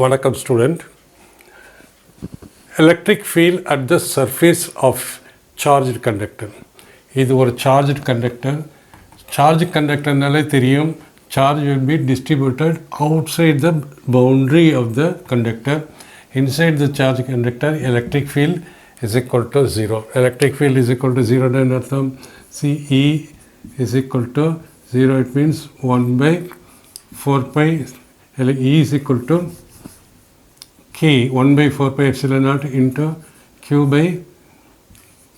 வணக்கம் student. Electric field at the surface of charged conductor. இது ஒரு சார்ஜ்டு கண்டக்டர். சார்ஜ் கண்டக்டர்னாலே தெரியும், charge will be distributed outside the boundary of the conductor. Inside the charge conductor, electric field is equal to 0. Electric field is equal to 0 ன்னு அர்த்தம். CE is equal to 0. It means 1 by 4 pi. E is equal to K 1 by 4 pi epsilon naught into Q by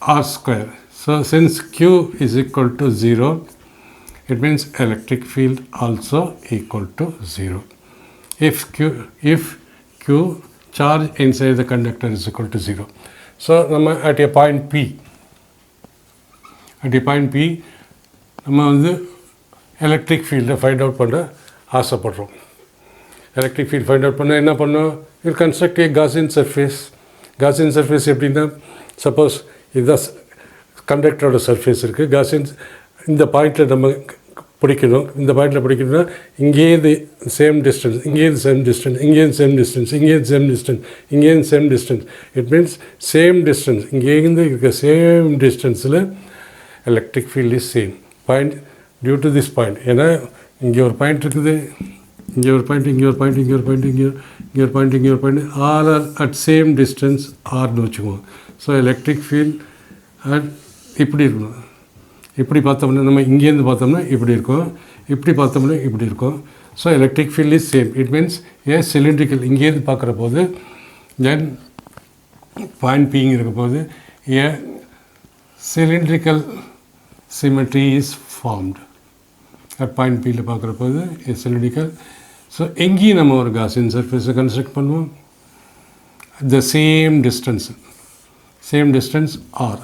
R square. So since Q is equal to 0, it means electric field also equal to 0. If Q charge inside the conductor is equal to 0. So at a point P, நம்ம வந்து electric field find out பண்ண ஆசைப்படுறோம். Electric field find out பண்ணால் என்ன பண்ணோம்? You construct A Gaussian surface. Gaussian surface எப்படின்னா, suppose இதுதான் கண்டக்டரோட surface இருக்குது. காஸியன் இந்த பாயிண்டில் நம்ம பிடிக்கணும். இந்த பாயிண்டில் பிடிக்கணும்னா இங்கேருந்து சேம் டிஸ்டன்ஸ், இங்கேருந்து சேம் டிஸ்டன்ஸ், இங்கேருந்து சேம் டிஸ்டன்ஸ், இங்கேருந்து சேம் டிஸ்டன்ஸ், இங்கேருந்து same distance. It means same distance, இங்கேருந்து இருக்க சேம் டிஸ்டன்ஸில் electric field is same point due to this point. ஏன்னா இங்கே ஒரு பாயிண்ட் இருக்குது, இங்கே ஒரு பாயிண்ட், இங்கே ஒரு பாயிண்ட், இங்கே ஒரு பாயிண்ட், இங்கே ஒரு பாயிண்ட், இங்கே ஒரு point, all are at same distance ஆர்னு வச்சுக்குவோம். ஸோ எலக்ட்ரிக் ஃபீல்ட் அட் இப்படி இருக்கணும். இப்படி பார்த்தோம்னா நம்ம இங்கேருந்து பார்த்தோம்னா இப்படி இருக்கும், இப்படி பார்த்தோம்னா இப்படி இருக்கும். So electric field is same. It means a cylindrical, இங்கேருந்து பார்க்குற போது தென் பாயிண்ட் பிங்க இருக்க போது a cylindrical symmetry is formed. At point பியில் பார்க்குற போது ஏ சிலிண்ட்ரிக்கல். ஸோ எங்கேயும் நம்ம ஒரு காஸியன் சர்ஃபேஸை கன்ஸ்ட்ரக்ட் பண்ணுவோம். The same distance are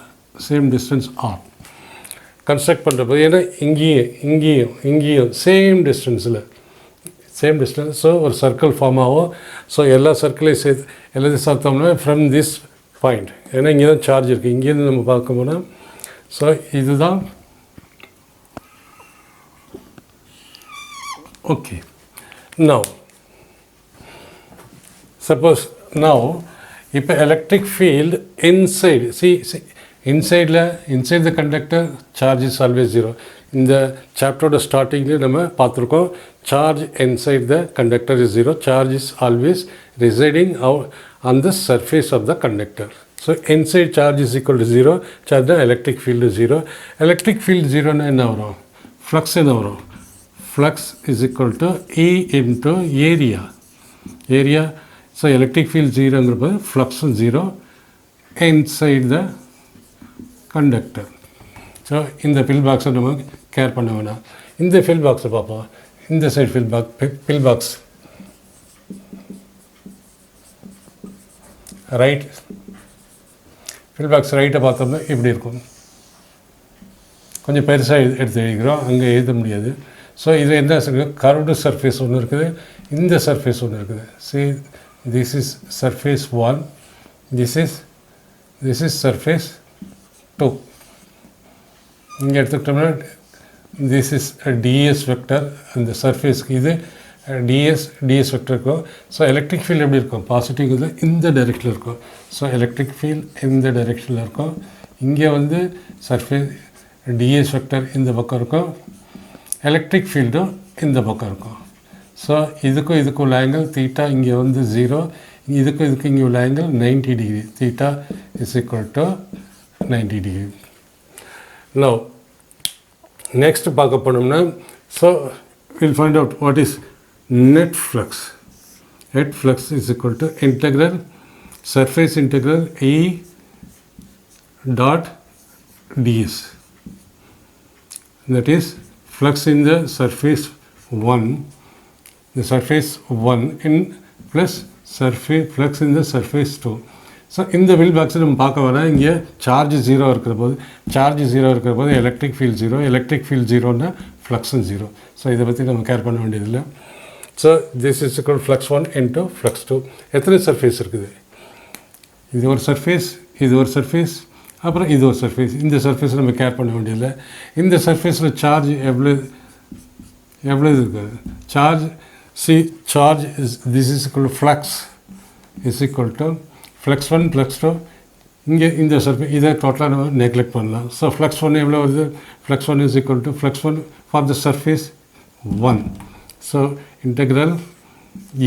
construct பண்ணுறப்போ, ஏன்னா இங்கேயும் சேம் டிஸ்டன்ஸில் ஸோ ஒரு சர்க்கிள் ஃபார்ம் ஆகும். ஸோ எல்லா சர்க்கிளையும் சேர்த்து எல்லாத்தையும் பார்த்தோம்னா ஃப்ரம் திஸ் பாயிண்ட், ஏன்னா இங்கே தான் சார்ஜ் இருக்குது, இங்கேருந்து நம்ம பார்க்க போனால். ஸோ இதுதான் okay. Now suppose if electric field inside, inside the conductor charge is always 0. In the chapter starting நம்ம பார்த்துருக்கோம், charge inside the conductor is 0. Charge is always residing on the surface of the conductor. So inside charge is equal to 0. Charge the electric field is 0. Electric field 0 னா என்ன வரும்? Flux என்ன வரும்? Flux is equal to E into area. So electric field 0 flux 0 inside the conductor. So in the pill box நம்ம care பண்ண வேணாம். இந்த fill box பார்ப்போம். இந்த side pill box right, fill box ரைட்டை பார்த்தோம்னா இப்படி இருக்கும். கொஞ்சம் பெருசாக எடுத்து எழுதிக்கிறோம், அங்கே எழுத முடியாது. ஸோ இது என்ன கர்வ்டு சர்ஃபேஸ் ஒன்று இருக்குது, இந்த சர்ஃபேஸ் ஒன்று இருக்குது. See, this is surface 1, this is surface 2. இங்கே எடுத்துக்கிட்டோம்னா this is a ds vector, அந்த சர்ஃபேஸ்க்கு இது ds வெக்டர் இருக்கும். ஸோ எலக்ட்ரிக் ஃபீல்டு எப்படி இருக்கும்? பாசிட்டிவ் இதில் இந்த டைரெக்ஷனில் இருக்கும். ஸோ எலக்ட்ரிக் ஃபீல்டு இந்த டைரெக்ஷனில் இருக்கும். இங்கே வந்து சர்ஃபேஸ் ds வெக்டர் இந்த பக்கம் இருக்கும், எலக்ட்ரிக் ஃபீல்டும் இந்த பக்கம் இருக்கும். ஸோ இதுக்கும் உள்ள ஆங்கிள் தீட்டா இங்கே வந்து 0, இதுக்கு இங்கே உள்ள angle 90 degree. Theta is equal to 90 degree. Now next பார்க்க போனோம்னா, so will find out what is net flux. Net flux is equal to integral surface integral E dot ds. That is flux in the surface 1 in plus flux in the surface 2. So இந்த வில் பாக்ஸை நம்ம பார்க்க வேணாம். இங்கே charge 0 இருக்கிற போது electric field 0, electric field 0ன்னா ஃப்ளக்ஸும் 0. ஸோ இதை பற்றி நம்ம கேர் பண்ண வேண்டியதில்லை. So this is equal flux 1 into flux 2. எத்தனை சர்ஃபேஸ் இருக்குது? இது ஒரு சர்ஃபேஸ், அப்புறம் இது ஒரு சர்ஃபேஸ். இந்த சர்ஃபேஸை நம்ம கேர் பண்ண வேண்டியதில்லை. இந்த சர்ஃபேஸில் சார்ஜ் எவ்வளோ இருக்குது? Charge see charge is this is equal to flux is equal to flux 1 flux 2 இங்கே இந்த சர்ஃபேஸ் இதை டோட்டலாக நம்ம நெக்லெக்ட் பண்ணலாம். ஸோ ஃப்ளக்ஸ் ஒன் எவ்வளோ வருது? Flux one is equal to flux one for the surface 1. So integral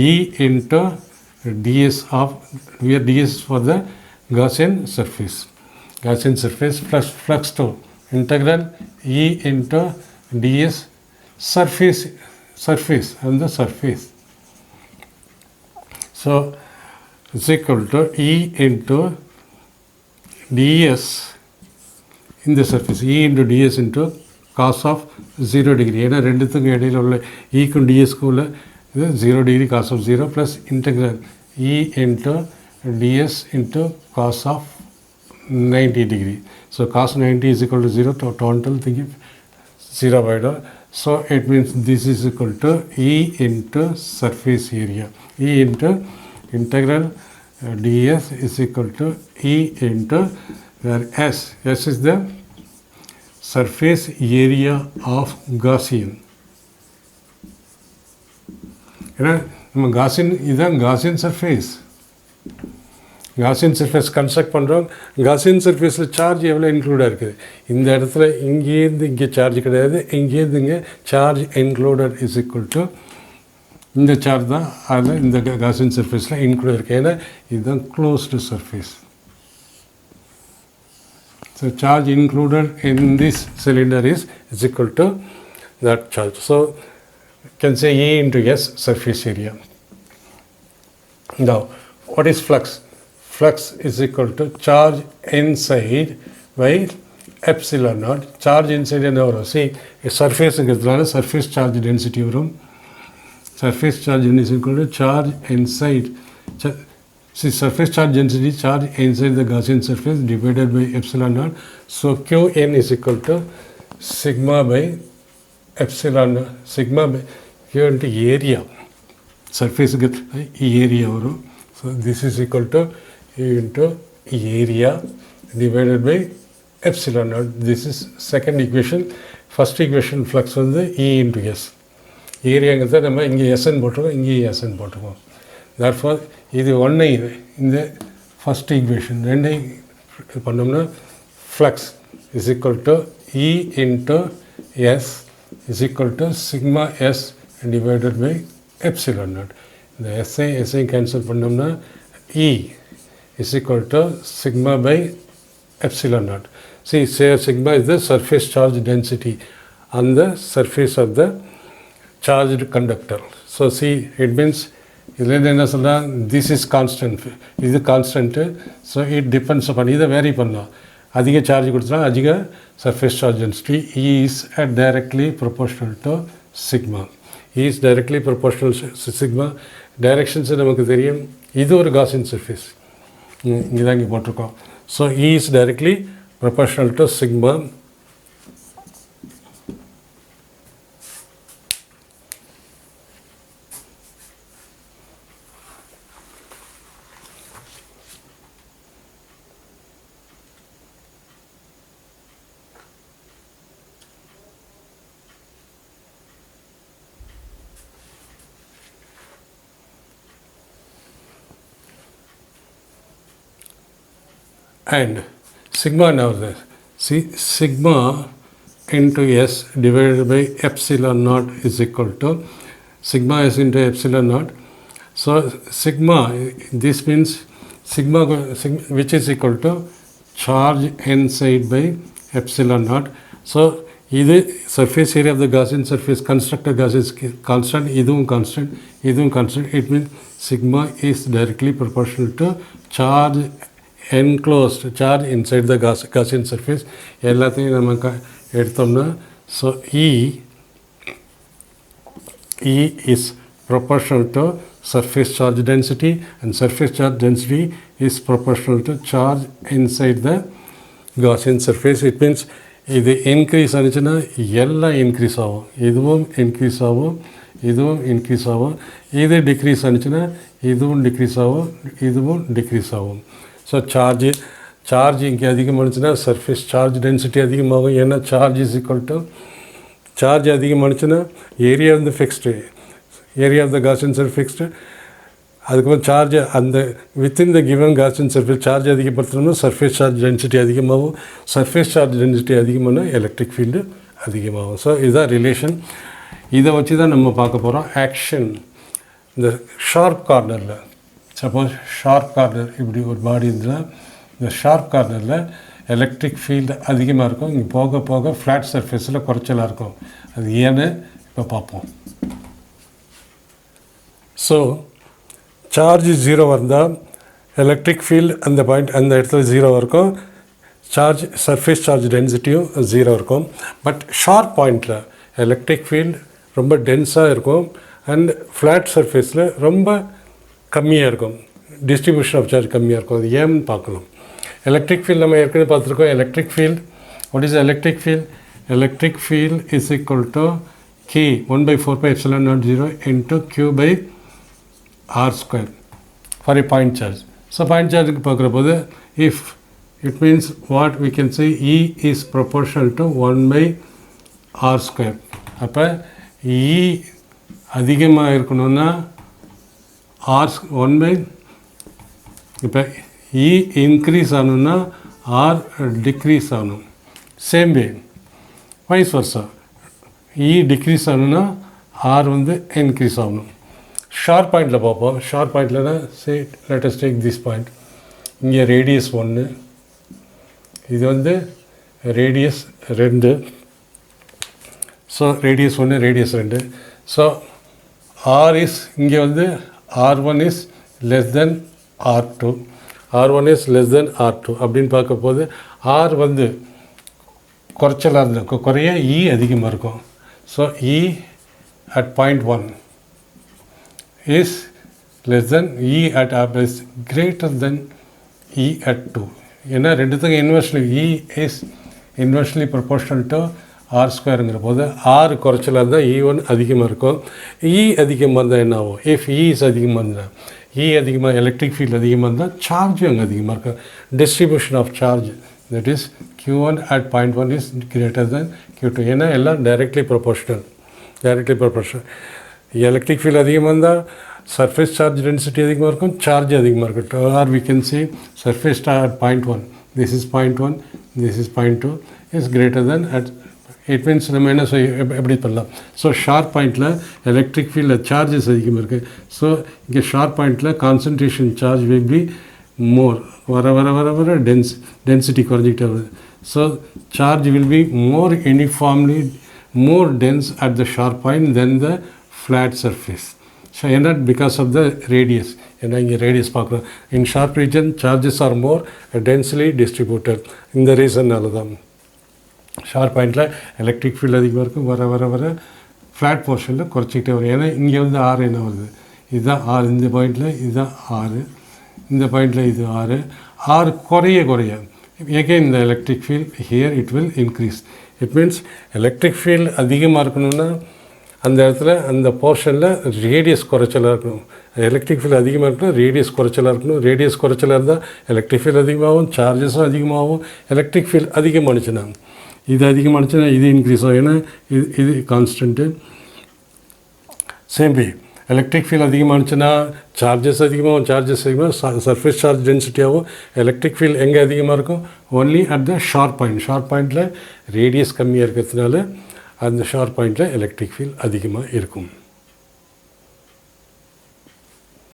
E into ds of where ds for the Gaussian surface plus flux 2 integral E into ds surface and the surface. So it's equal to E into ds in the surface, E into ds into cos of 0 degree. ஏன்னா ரெண்டுத்துக்கும் இடையில் உள்ள ஈக்கும் டிஎஸ்க்கு உள்ள இது 0 degree cos of 0 plus integral E into ds into cos of 90 degree. So cos 90 is equal to 0 to total thing 0 by door. So it means this is equal to E into surface area. E into integral ds is equal to E into where S is the surface area of Gaussian. ஏன்னா நம்ம இதுதான் Gaussian surface. Gaussian surface construct பண்ணுறோம். Gaussian சர்ஃபேஸில் charge எவ்வளோ இன்க்ளூடாக இருக்குது? இந்த இடத்துல இங்கேருந்து இங்கே சார்ஜ் கிடையாது, இங்கேருந்து இங்கே charge included is equal to இந்த சார்ஜ் தான் அதில் இந்த காசியன் சர்ஃபேஸில் இன்க்ளூட் இருக்குது. ஏன்னா இதுதான் closed surface. So charge included in this cylinder is equal to that charge. So you can say E into S surface area. Now what is flux? Flux is equal to charge inside by epsilon naught. Charge inside and over. See a surface is surface charge density varum. Surface charge density is equal to charge inside. See surface charge density, charge inside the Gaussian surface divided by epsilon naught. So Qn is equal to sigma by epsilon naught. Sigma by Q into area. Surface get area. So this is equal to E into area divided by epsilon naught. This is second equation. First equation flux on the E into S. Area is நம்ம இங்கே Sn போட்டுருக்கோம், இங்கே Sn போட்டுருக்கோம். Therefore இது ஒன்றை இந்த first equation ரெண்டை பண்ணோம்னா flux is equal to E into S is equal to sigma S divided by epsilon naught. இந்த எஸ்ஐ கேன்சல் பண்ணோம்னா E is equal to sigma by epsilon naught. See, say sigma is the surface charge density on the surface of the charged conductor. So see, it means இதுலேருந்து என்ன சொல்கிறேன், this is constant, இது constant. So it depends upon, இதை vary பண்ணலாம். அதிக charge கொடுத்தா அதிக surface charge density. Is directly proportional to sigma. Is directly proportional sigma. Directions நமக்கு தெரியும். இது ஒரு காசியன் சர்ஃபேஸ், இங்கே தான் இங்கே போட்டிருக்கோம். So is directly proportional to sigma. And sigma now there. See, sigma into S divided by epsilon naught is equal to sigma S into epsilon naught. So sigma, this means sigma which is equal to charge inside by epsilon naught. So இது surface area of the Gaussian surface, constructed Gaussian constant, இதுவும் constant, இதுவும் constant. It means sigma is directly proportional to charge enclosed, charge inside the Gaussian surface. எல்லாத்தையும் நம்ம எடுத்தோம்னா, so E is proportional to surface charge density, and surface charge density is proportional to charge inside the Gaussian surface. It means இது increase ஆனிச்சுன்னா எல்லாம் increase ஆகும், இதுவும் increase ஆகும், இதுவும் increase ஆகும். இது டிக்ரீஸ் ஆனிச்சுன்னா இதுவும் டிக்ரீஸ் ஆகும், இதுவும் டிக்ரீஸ் ஆகும். ஸோ சார்ஜ் இங்கே அதிகமானுச்சுன்னா சர்ஃபேஸ் சார்ஜ் டென்சிட்டி அதிகமாகும். ஏன்னா charge is equal to charge அதிகமானுச்சுன்னா ஏரியா வந்து fixed, area of the Gaussian surface fixed. அதுக்கப்புறம் சார்ஜ் அந்த within the given Gaussian surface charge அதிகப்படுத்தணும்னா சர்ஃபேஸ் சார்ஜ் டென்சிட்டி அதிகமாகும். சர்ஃபேஸ் சார்ஜ் டென்சிட்டி அதிகமானா எலக்ட்ரிக் ஃபீல்டு அதிகமாகும். ஸோ இதுதான் ரிலேஷன். இதை வச்சு தான் நம்ம பார்க்க போகிறோம். ஆக்ஷன் இந்த ஷார்ப் கார்னரில், சப்போஸ் ஷார்ப் கார்னர் இப்படி ஒரு பாடி இருந்ததுன்னா இந்த ஷார்ப் கார்னரில் எலக்ட்ரிக் ஃபீல்டு அதிகமாக இருக்கும். இங்கே போக போக ஃப்ளாட் சர்ஃபேஸில் குறைச்சலாக இருக்கும். அது ஏன்னு இப்போ பார்ப்போம். ஸோ சார்ஜ் 0 இருந்தால் எலக்ட்ரிக் ஃபீல்டு அந்த பாயிண்ட் அந்த இடத்துல 0 இருக்கும். சார்ஜ் சர்ஃபேஸ் சார்ஜ் டென்சிட்டியும் 0 இருக்கும். பட் ஷார்ப் பாயிண்டில் எலக்ட்ரிக் ஃபீல்டு ரொம்ப டென்ஸாக இருக்கும் அண்ட் ஃப்ளாட் சர்ஃபேஸில் ரொம்ப கம்மியாக இருக்கும். டிஸ்ட்ரிபியூஷன் ஆஃப் சார்ஜ் கம்மியாக இருக்கும். அது ஏன்னு பார்க்கணும். எலக்ட்ரிக் ஃபீல்டு நம்ம ஏற்கனவே பார்த்துருக்கோம். Electric field, what is electric field? Electric field is equal to K 1/4πε0 into Q by R square for a point charge. So point charge பார்க்குற போது if it means what we can say E is proportional to 1/R square. அப்போ E அதிகமாக இருக்கணும்னா R 1 இப்போ E increase ஆகணும்னா R decrease ஆகணும். Same way vice versa E decrease ஆகணும்னா R increase ஆகணும். ஷார்ப் பாயிண்டில் பார்ப்போம். ஷார்ப் பாயிண்ட்லனா say let us take this point. இங்கே ரேடியஸ் 1, இது radius 2. So radius 1 radius 2. So R is இங்கே R1 is less than R2. R1 is less than R2 அப்படின்னு பார்க்க போது R குறைச்சலாக இருந்திருக்கும். குறைய E அதிகமாக இருக்கும். So E at point 1 is less than E at R is greater than E at 2. ஏன்னா ரெண்டுத்துக்கும் inversely E is inversely proportional to R ஸ்கொயருங்கிற போது R குறைச்சலாக இருந்தால் E1 அதிகமாக இருக்கும். E அதிகமாக இருந்தால் என்ன ஆகும்? இஃப் E இஸ் அதிகமாக இருந்தால் E அதிகமாக எலக்ட்ரிக் ஃபீல்டு அதிகமாக இருந்தால் சார்ஜும் அங்கே அதிகமாக இருக்கும். Distribution of charge that is Q1 at point 1 is greater than Q2. ஏன்னா எல்லாம் டைரக்ட்லி ப்ரொபோர்ஷனல். எலக்ட்ரிக் ஃபீல்டு அதிகமாக இருந்தால் சர்ஃபேஸ் சார்ஜ் டென்சிட்டி அதிகமாக இருக்கும், சார்ஜ் அதிகமாக இருக்கும். Are we can see surface at point 1, this is point 1, this is point 2 is greater than at. It means நம்ம என்ன எப்படி பண்ணலாம்? ஸோ ஷார்ப் பாயிண்டில் எலக்ட்ரிக் ஃபீல்டில் சார்ஜஸ் அதிகமாக இருக்குது. ஸோ இங்கே ஷார்ப் பாயிண்டில் concentration charge will be more. வர வர வர வர டென்சிட்டி குறைஞ்சிக்கிட்டே வருது. So charge will be more uniformly more dense at the sharp point than the flat surface. So and that because of the radius. ஏன்னா இங்கே ரேடியஸ் பார்க்குறோம். இன் ஷார்ப் ரீஜன் சார்ஜஸ் ஆர் மோர் densely distributed. இந்த ரீசன்னால தான் sharp பாயிண்டில் electric field அதிகமாக இருக்கும். வர வர வர ஃப்ளாட் போர்ஷனில் குறைச்சிக்கிட்டே வரும். ஏன்னா இங்கே R என்ன வருது? இதுதான் R. இந்த பாயிண்டில் இதுதான் R. இந்த பாயிண்டில் இது R குறைய again the electric field here it will increase. It means electric field அதிகமாக இருக்கணும்னா அந்த இடத்துல அந்த போர்ஷனில் ரேடியஸ் குறைச்சலாக இருக்கணும். எலக்ட்ரிக் ஃபீல்டு அதிகமாக இருக்கணும், ரேடியஸ் குறைச்சலாக இருக்கணும். ரேடியஸ் குறைச்சலாக இருந்தால் எலக்ட்ரிக் ஃபீல்டு அதிகமாகும், சார்ஜஸும் அதிகமாகும். எலக்ட்ரிக் ஃபீல்டு அதிகமானுச்சுன்னா இது அதிகமானுச்சுன்னா இது இன்க்ரீஸ் ஆகும். ஏன்னா இது constant. Same way electric field அதிகமானுச்சுன்னா சார்ஜஸ் அதிகமாக சர்ஃபேஸ் சார்ஜ் டென்சிட்டி ஆகும். எலக்ட்ரிக் ஃபீல்டு எங்கே அதிகமாக இருக்கும்? Only at the sharp point. Sharp பாயிண்டில் ரேடியஸ் கம்மியாக இருக்கிறதுனால அந்த ஷார்ப் பாயிண்டில் எலக்ட்ரிக் ஃபீல்டு அதிகமாக இருக்கும்.